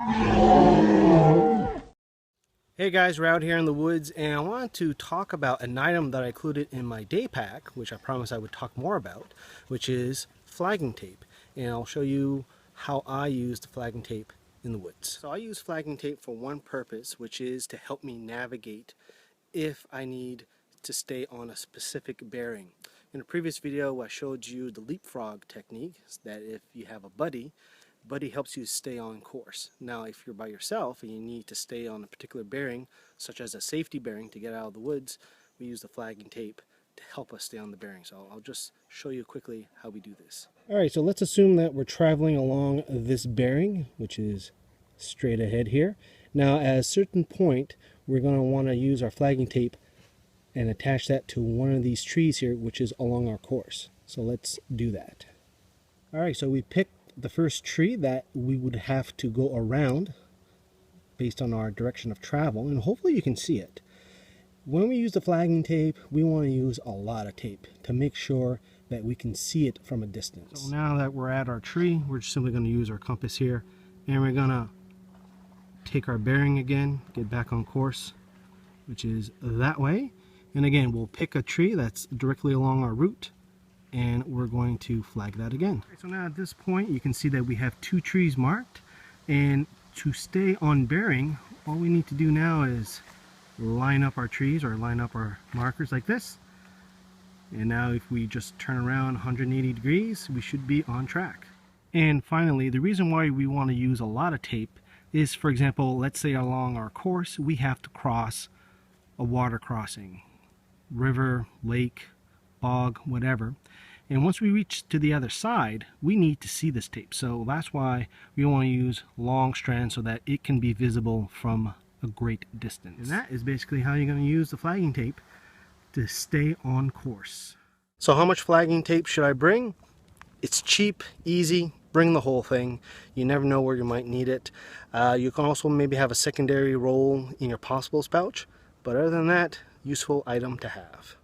Hey guys, we're out here in the woods and I wanted to talk about an item that I included in my day pack, which I promised I would talk more about, which is flagging tape. And I'll show you how I use the flagging tape in the woods. So I use flagging tape for one purpose, which is to help me navigate if I need to stay on a specific bearing. In a previous video I showed you the leapfrog technique, that if you have a buddy helps you stay on course. Now if you're by yourself and you need to stay on a particular bearing, such as a safety bearing to get out of the woods, we use the flagging tape to help us stay on the bearing. So I'll just show you quickly how we do this. Alright, so let's assume that we're traveling along this bearing, which is straight ahead here. Now at a certain point we're going to want to use our flagging tape and attach that to one of these trees here, which is along our course. So let's do that. Alright, so we picked the first tree that we would have to go around based on our direction of travel, and hopefully you can see it. When we use the flagging tape, we want to use a lot of tape to make sure that we can see it from a distance. So now that we're at our tree, we're just simply going to use our compass here, and we're going to take our bearing again, get back on course, which is that way. And again, we'll pick a tree that's directly along our route, and we're going to flag that again. So now at this point you can see that we have two trees marked, and to stay on bearing, all we need to do now is line up our trees or line up our markers like this. And now if we just turn around 180 degrees, we should be on track. And finally, the reason why we want to use a lot of tape is, for example, let's say along our course we have to cross a water crossing, river, lake, bog, whatever. And once we reach to the other side, we need to see this tape. So that's why we want to use long strands so that it can be visible from a great distance. And that is basically how you're going to use the flagging tape to stay on course. So how much flagging tape should I bring? It's cheap, easy, bring the whole thing. You never know where you might need it. You can also maybe have a secondary roll in your possibles pouch, but other than that, useful item to have.